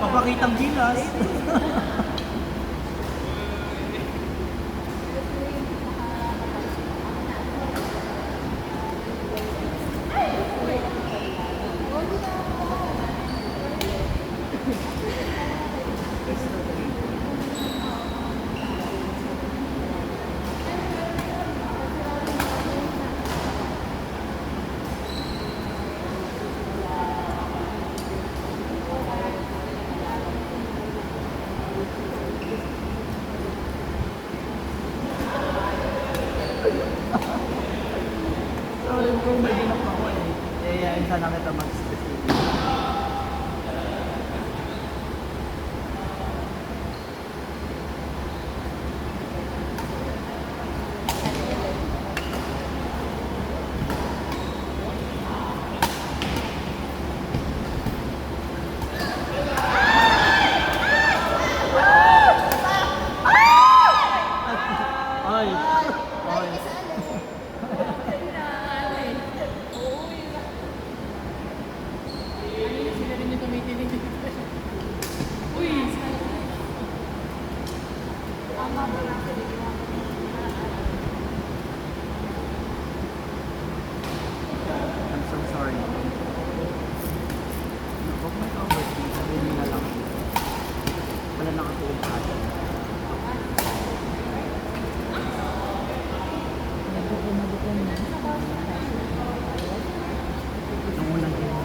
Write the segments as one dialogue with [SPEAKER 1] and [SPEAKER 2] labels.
[SPEAKER 1] Papakitang gilas. Sorry kung may dinok ako eh. Yayain sana kita mag-specific. I'm so sorry. Huwag may overthink. Sabihin mo na lang. Wala nakatuon sa atin. Yung unang ginawa.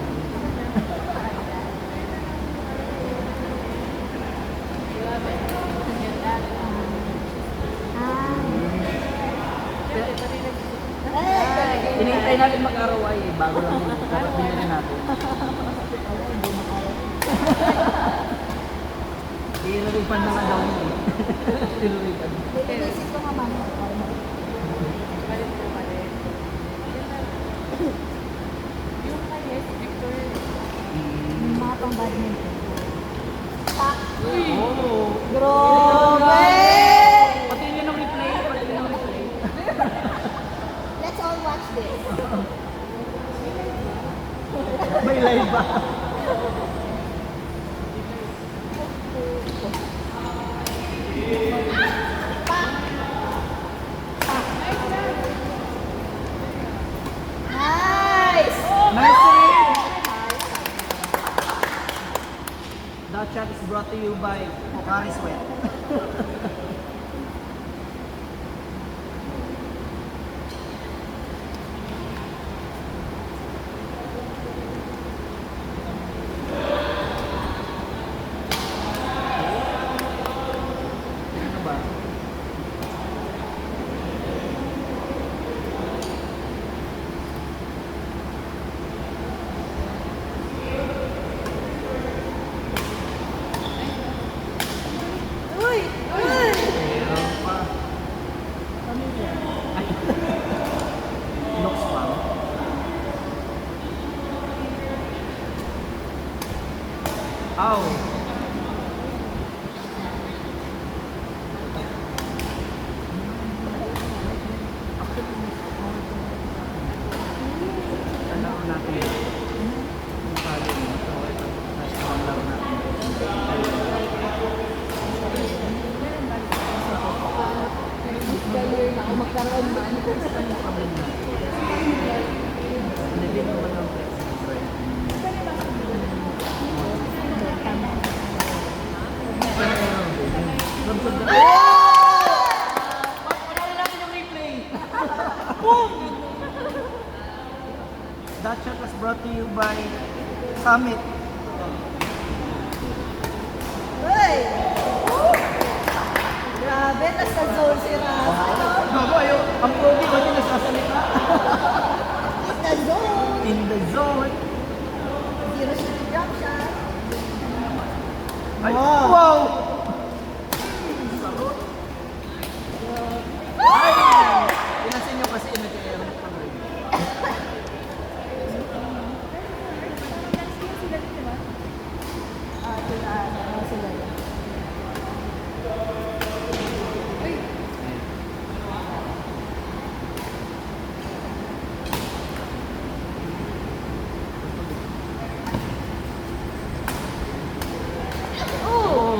[SPEAKER 1] Hinihintay natin mag-ROI eh, bago lang yung karapin na natin. Tinuripan na nga daw yun eh. Tinuripan.
[SPEAKER 2] Inisip ko nga mama.
[SPEAKER 3] Balik po balik. Yung kay Victor.
[SPEAKER 2] Yung mga pang badminton.
[SPEAKER 1] Oh!
[SPEAKER 2] Grabe!
[SPEAKER 1] Pati yun ang replay. Pati yun ang replay.
[SPEAKER 2] Let's all watch this.
[SPEAKER 1] May live ba?
[SPEAKER 2] Nice!
[SPEAKER 1] Nice save! That shot is brought to you by Pocari Sweat. Ano ba? Wow! Ano natin? Yung palo mo. So, ito. Nasa ang laro natin.
[SPEAKER 2] Failure na ako magkaroon man.
[SPEAKER 1] Hindi naman ang flexible. That shot was brought to you by Summit.
[SPEAKER 2] Uy! Grabe, nasa zone si Rafa.
[SPEAKER 1] Bago, ayaw. Ang pogi, hindi nasasalita.
[SPEAKER 2] In the zone.
[SPEAKER 1] In the zone.
[SPEAKER 2] Zero shot drop shot.
[SPEAKER 1] Ay, wow! Ay! Pinasin nyo kasi nag-airot pa rin.
[SPEAKER 2] Sila.
[SPEAKER 1] Oh!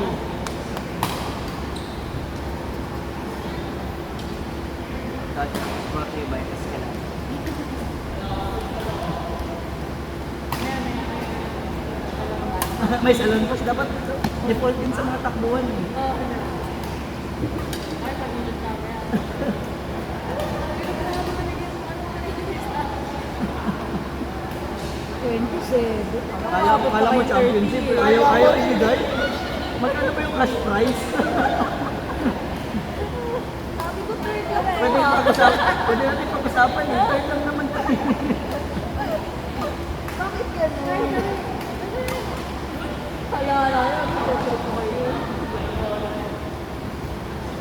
[SPEAKER 1] That shot was brought to you by Escalade. May salon push. Dapat default din sa mga takbuhan. Eh.
[SPEAKER 3] Ay, pag-ulit na ako yan.
[SPEAKER 1] Kala mo championship. Ayaw ibigay. Magkano ba yung cash prize?
[SPEAKER 2] Sabi ko third lang eh.
[SPEAKER 1] Pwede natin pag-usapan eh. Third lang naman tayo.
[SPEAKER 2] Bakit gano'n? Halala, nag-third ko kayo.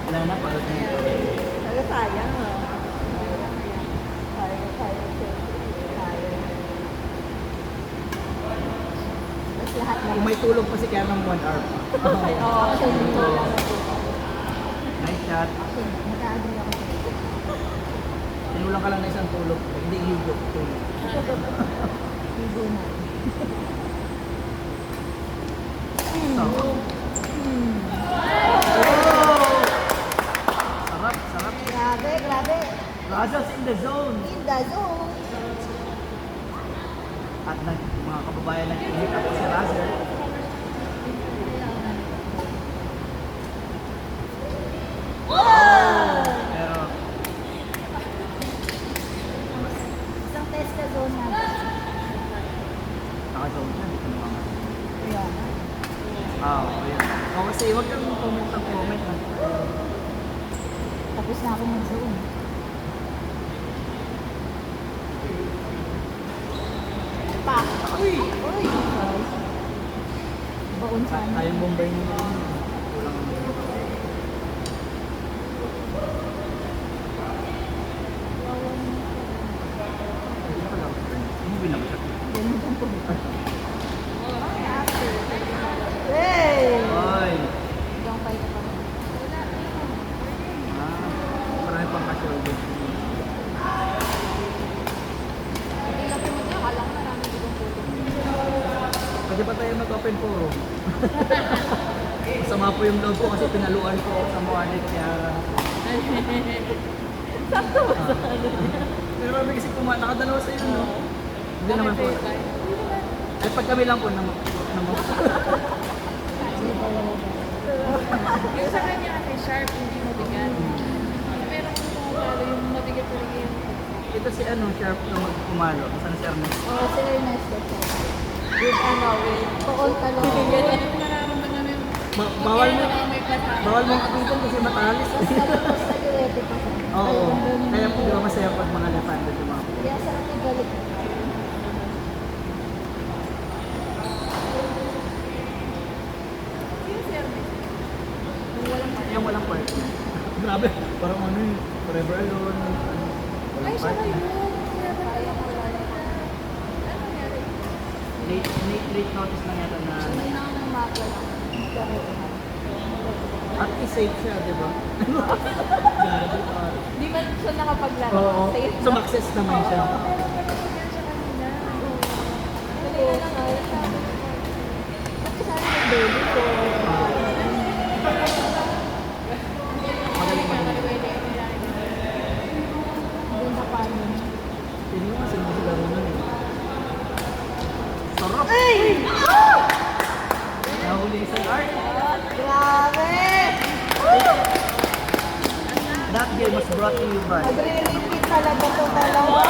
[SPEAKER 1] Wala na, pagod na yun.
[SPEAKER 2] Talaga sayang ah. Sayang. Tapos lahat na.
[SPEAKER 1] Kung may tulog pa si Kaya ng 1 hour pa.
[SPEAKER 2] Oo, siya dito lang.
[SPEAKER 1] Nice shot.
[SPEAKER 2] Nag-agree ako sa ito.
[SPEAKER 1] Tinulang ka lang na isang tulog. Hindi higop. Tulog.
[SPEAKER 2] Ligo na.
[SPEAKER 1] So, sarap.
[SPEAKER 2] Grabe.
[SPEAKER 1] Razas in the zone.
[SPEAKER 2] In the zone.
[SPEAKER 1] At mga kababayan nag-init ako si Razer. Pero,
[SPEAKER 2] Isang test na zone na.
[SPEAKER 1] naka-zone na. Hindi ko naman.
[SPEAKER 2] Ayan.
[SPEAKER 1] Ayan. Kasi huwag kang comment ng comment.
[SPEAKER 2] Tapos na ako mag-zone. Pa! Uy! Baon sana.
[SPEAKER 1] Tayong bombay nyo. Kulang ang Movie na ba siya?
[SPEAKER 2] Ganun ang pumunta. Hey!
[SPEAKER 1] Ay!
[SPEAKER 2] Hanggang pa ito pa rin.
[SPEAKER 1] Marami pang ka-shoulder.
[SPEAKER 3] Hindi lang pumunta, akala ko marami dito puto.
[SPEAKER 1] Pwede pa tayo mag-open forum. Masama po yung loob ko kasi pinaluan ko sa Moanet kaya...
[SPEAKER 2] Sakto ba sa
[SPEAKER 1] Pero marami kasi nakadalawa sa iyo, no? Hindi naman po. Ay, pag kami lang po naman.
[SPEAKER 3] Yung sa kanya kasi sharp, hindi mabigat. Pero kung pumapalo yung mabigat talaga yung
[SPEAKER 1] Ito si Sharp na magpumalo. Saan si Ernest?
[SPEAKER 2] Oo, sila yung Nestor. With with Poon talong.
[SPEAKER 3] Yung nararamdaman mo yung
[SPEAKER 1] Bawal mo.
[SPEAKER 3] may kasama.
[SPEAKER 1] Bawal mo kapitan kasi matalis.
[SPEAKER 2] Tapos nag-uwete pa siya.
[SPEAKER 1] Oo.
[SPEAKER 2] Ayun,
[SPEAKER 1] Kaya po di ba masaya pag mga left-handed yung mga
[SPEAKER 2] Kaya sarap ibalik.
[SPEAKER 3] Yung service.
[SPEAKER 1] yung walang partner. Grabe. Parang ano eh. Forever alone.
[SPEAKER 3] Ay, siya
[SPEAKER 1] partner.
[SPEAKER 3] kayo. Ano nangyari?
[SPEAKER 1] Late notice lang yata na
[SPEAKER 2] Makla lang.
[SPEAKER 1] At least safe siya, di ba? Grabe, pare.
[SPEAKER 2] Hindi man siya nakapaglaro.
[SPEAKER 1] Oo,
[SPEAKER 2] Safe na.
[SPEAKER 1] sumakses naman siya.
[SPEAKER 2] Kanina lang ako sabi ko. Ba't sana nag-baby ko?
[SPEAKER 1] Magaling magaling.
[SPEAKER 2] Doon sa paano.
[SPEAKER 1] Hindi mo kasi masigaro nun eh. Sarap! Nahuli isang art.
[SPEAKER 2] Grabe!
[SPEAKER 1] That game was brought to you by
[SPEAKER 2] Nagre-repeat talaga to dalawa.